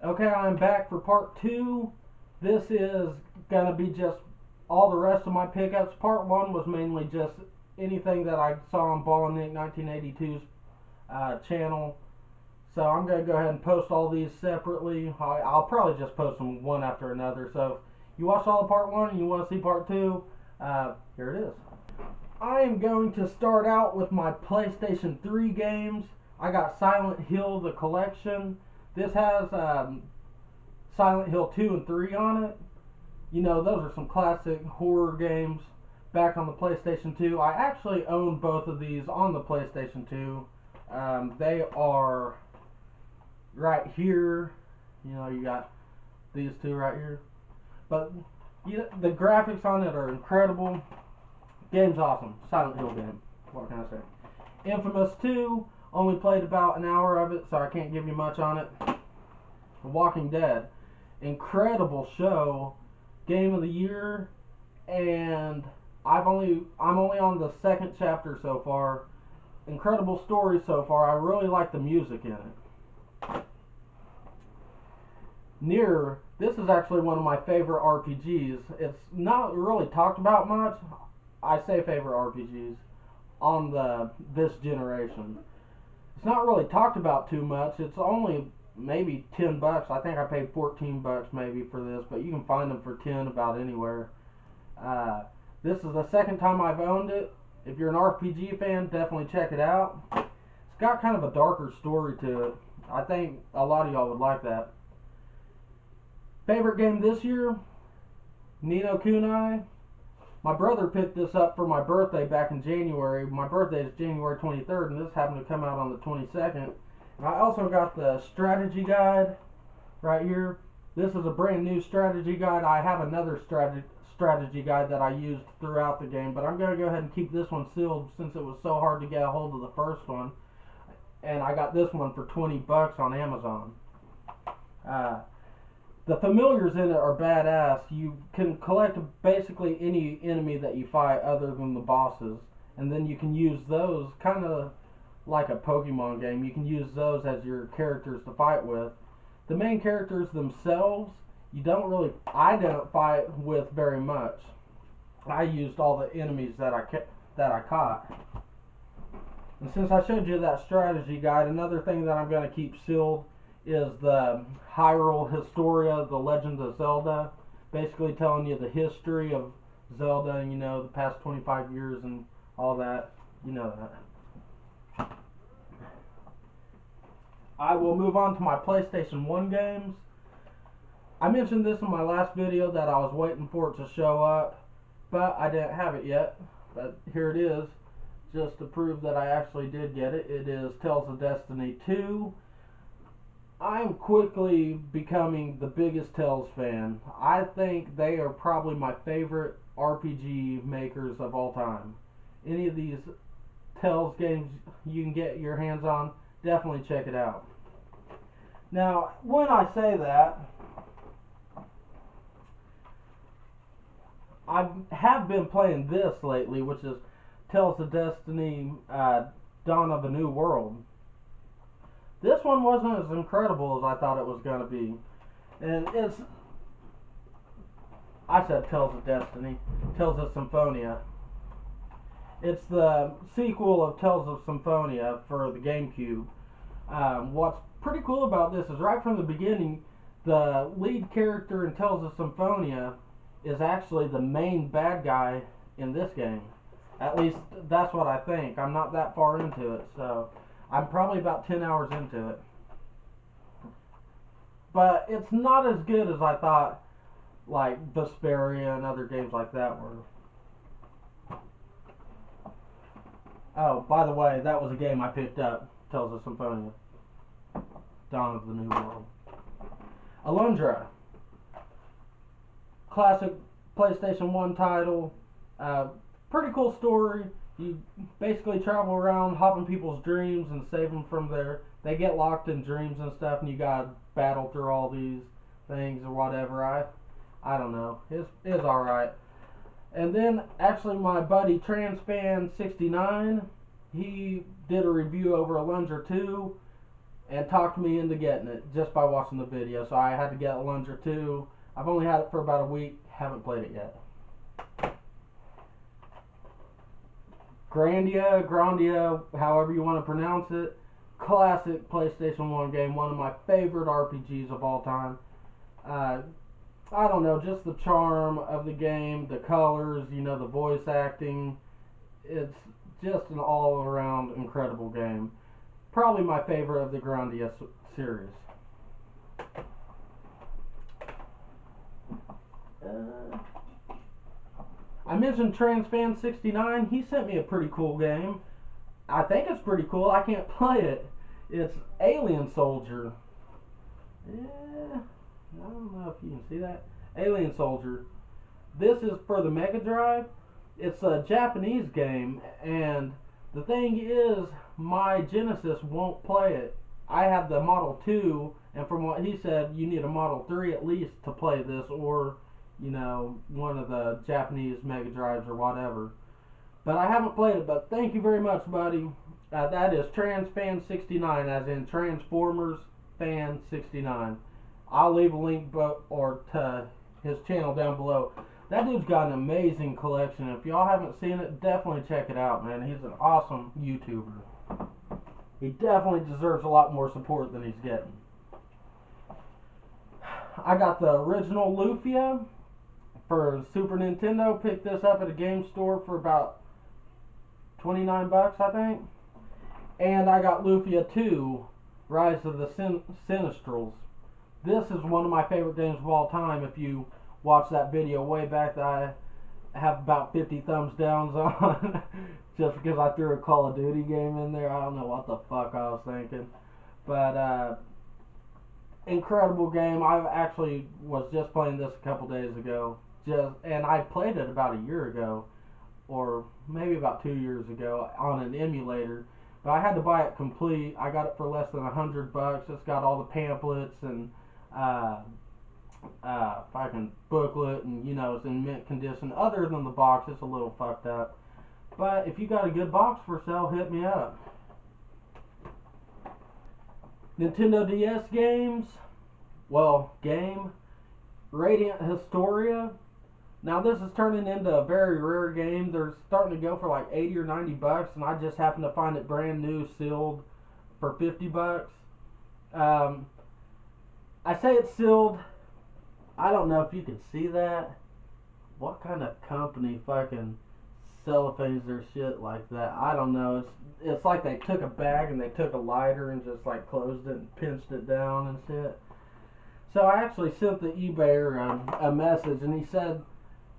Okay, I'm back for part two. This is gonna be just all the rest of my pickups. Part one was mainly just anything that I saw on Ball and Nick 1982's channel. So I'm gonna go ahead and post all these separately. I'll probably just post them one after another. So if you watched all of part one and you want to see part two, here it is. I am going to start out with my PlayStation 3 games. I got Silent Hill the collection. This has Silent Hill 2 and 3 on it. You know, those are some classic horror games back on the PlayStation 2. I actually own both of these on the PlayStation 2. They are right here. You know, you got these two right here. But the graphics on it are incredible. Game's awesome. Silent Hill game. What can I say? Infamous 2. Only played about an hour of it, so I can't give you much on it. The Walking Dead. Incredible show. Game of the year. And I'm only on the second chapter so far. Incredible story so far. I really like the music in it. Nier. This is actually one of my favorite RPGs. It's not really talked about much. I say favorite RPGs on this generation. It's not really talked about too much. It's only maybe $10. I think I paid $14 maybe for this, but you can find them for 10 about anywhere. This is the second time I've owned it. If you're an RPG fan, definitely check it out. It's got kind of a darker story to it. I think a lot of y'all would like that. Favorite game this year? Ni no Kuni. My brother picked this up for my birthday back in January. My birthday is January 23rd, and this happened to come out on the 22nd. And I also got the strategy guide right here. This is a brand new strategy guide. I have another strategy guide that I used throughout the game, but I'm going to go ahead and keep this one sealed since it was so hard to get a hold of the first one. And I got this one for $20 on Amazon. The familiars in it are badass. You can collect basically any enemy that you fight other than the bosses, and then you can use those kind of like a Pokemon game. You can use those as your characters to fight with. The main characters themselves, I didn't fight with very much. I used all the enemies that I caught. And since I showed you that strategy guide, another thing that I'm going to keep sealed is the Hyrule Historia, the Legend of Zelda, basically telling you the history of Zelda, you know, the past 25 years and all that. You know that. I will move on to my PlayStation 1 games. I mentioned this in my last video that I was waiting for it to show up, but I didn't have it yet. But here it is, just to prove that I actually did get it. It is Tales of Destiny 2. I'm quickly becoming the biggest Tales fan. I think they are probably my favorite RPG makers of all time. Any of these Tales games you can get your hands on, definitely check it out. Now, when I say that, I have been playing this lately, which is Tales of Destiny Dawn of a New World. This one wasn't as incredible as I thought it was going to be. And I said Tales of Destiny, Tales of Symphonia. It's the sequel of Tales of Symphonia for the GameCube. What's pretty cool about this is right from the beginning, the lead character in Tales of Symphonia is actually the main bad guy in this game. At least that's what I think. I'm not that far into it, so I'm probably about 10 hours into it. But it's not as good as I thought, like Vesperia and other games like that were. Oh, by the way, that was a game I picked up, Tales of Symphonia. Dawn of the New World. Alundra. Classic PlayStation 1 title. Pretty cool story. You basically travel around, hopping people's dreams and save them from they get locked in dreams and stuff, and you gotta battle through all these things or whatever. I don't know. It's alright. And then actually my buddy Transfan69, he did a review over Alundra 2, and talked me into getting it just by watching the video. So I had to get a lunge or two. I've only had it for about a week. Haven't played it yet. Grandia, however you want to pronounce it. Classic PlayStation 1 game. One of my favorite RPGs of all time. I don't know, just the charm of the game, the colors, you know, the voice acting. It's just an all-around incredible game. Probably my favorite of the Grandia series. I mentioned TransFan69. He sent me a pretty cool game. I think it's pretty cool. I can't play it. It's Alien Soldier. Yeah, I don't know if you can see that. Alien Soldier. This is for the Mega Drive. It's a Japanese game, and the thing is, my Genesis won't play it. I have the Model 2, and from what he said, you need a Model 3 at least to play this, or, you know, one of the Japanese Mega Drives or whatever. But I haven't played it, but thank you very much, buddy. That is TransFan69, as in Transformers Fan 69. I'll leave a link to his channel down below. That dude's got an amazing collection. If y'all haven't seen it, definitely check it out, man. He's an awesome YouTuber. He definitely deserves a lot more support than he's getting. I got the original Lufia for Super Nintendo. Picked this up at a game store for about 29 bucks, I think. And I got Lufia 2, Rise of the Sinistrals. This is one of my favorite games of all time. If you watch that video way back that I have about 50 thumbs downs on, just because I threw a Call of Duty game in there. I don't know what the fuck I was thinking. But, incredible game. I actually was just playing this a couple days ago. And I played it about a year ago, or maybe about 2 years ago, on an emulator. But I had to buy it complete. I got it for less than $100. It's got all the pamphlets and fucking booklet, and you know, it's in mint condition. Other than the box, it's a little fucked up. But if you got a good box for sale, hit me up. Nintendo DS games. Well, game. Radiant Historia. Now this is turning into a very rare game. They're starting to go for like 80 or 90 bucks, and I just happened to find it brand new, sealed, for 50 bucks. I say it's sealed. I don't know if you can see that. What kind of company fucking cellophanes their shit like that? I don't know. It's like they took a bag and they took a lighter and just like closed it and pinched it down and shit. So I actually sent the eBayer a message, and he said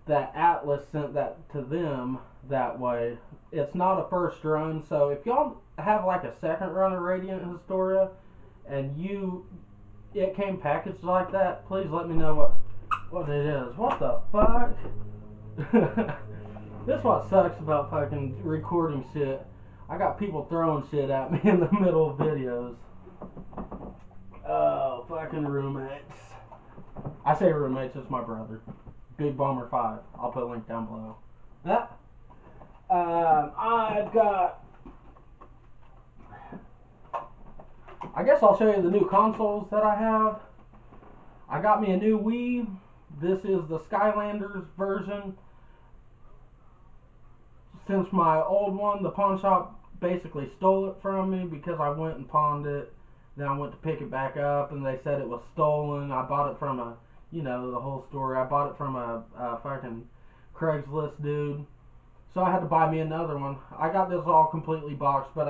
that Atlas sent that to them that way. It's not a first run, so if y'all have like a second run of Radiant Historia and it came packaged like that, please let me know what it is. What the fuck? This is what sucks about fucking recording shit. I got people throwing shit at me in the middle of videos. Oh, fucking roommates. I say roommates, it's my brother. Big Bomber 5. I'll put a link down below. I've got... I guess I'll show you the new consoles that I have. I got me a new Wii. This is the Skylanders version. Since my old one, the pawn shop basically stole it from me because I went and pawned it. Then I went to pick it back up, and they said it was stolen. I bought it from you know, the whole story. I bought it from a fucking Craigslist dude. So I had to buy me another one. I got this all completely boxed, but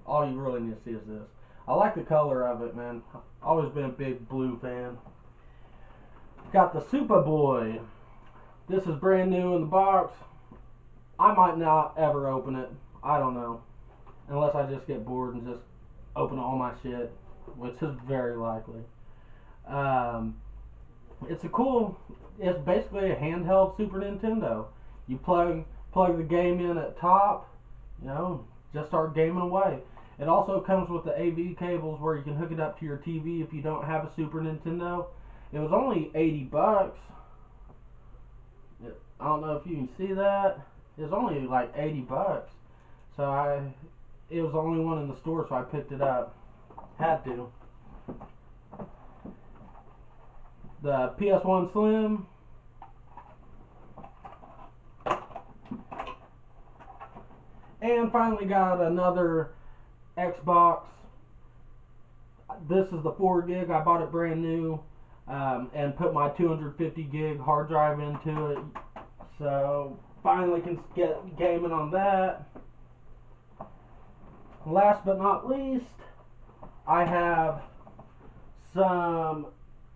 all you really need to see is this. I like the color of it, man. Always been a big blue fan. Got the Superboy. This is brand new in the box. I might not ever open it. I don't know. Unless I just get bored and just open all my shit, which is very likely. It's basically a handheld Super Nintendo. You plug the game in at top, you know, just start gaming away. It also comes with the AV cables where you can hook it up to your TV if you don't have a Super Nintendo. It was only 80 bucks. I don't know if you can see that. It was only like 80 bucks. So it was the only one in the store, so I picked it up. Had to. The PS1 Slim. And finally got another Xbox. This is the 4 gig. I bought it brand new and put my 250 gig hard drive into it. So finally can get gaming on that. Last but not least, I have some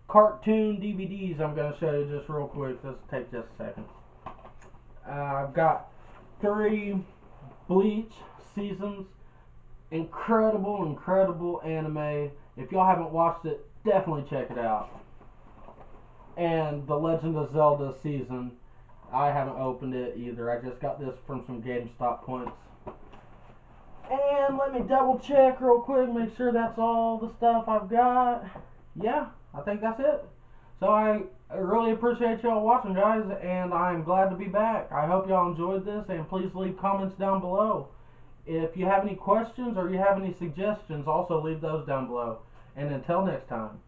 cartoon DVDs I'm going to show you just real quick. This will take just a second. I've got 3 Bleach seasons. Incredible anime. If y'all haven't watched it, definitely check it out. And the Legend of Zelda season. I haven't opened it either. I just got this from some GameStop points. And let me double check real quick, make sure that's all the stuff I've got. Yeah, I think that's it. So I really appreciate y'all watching, guys, and I'm glad to be back. I hope y'all enjoyed this, and please leave comments down below. If you have any questions or you have any suggestions, also leave those down below. And until next time.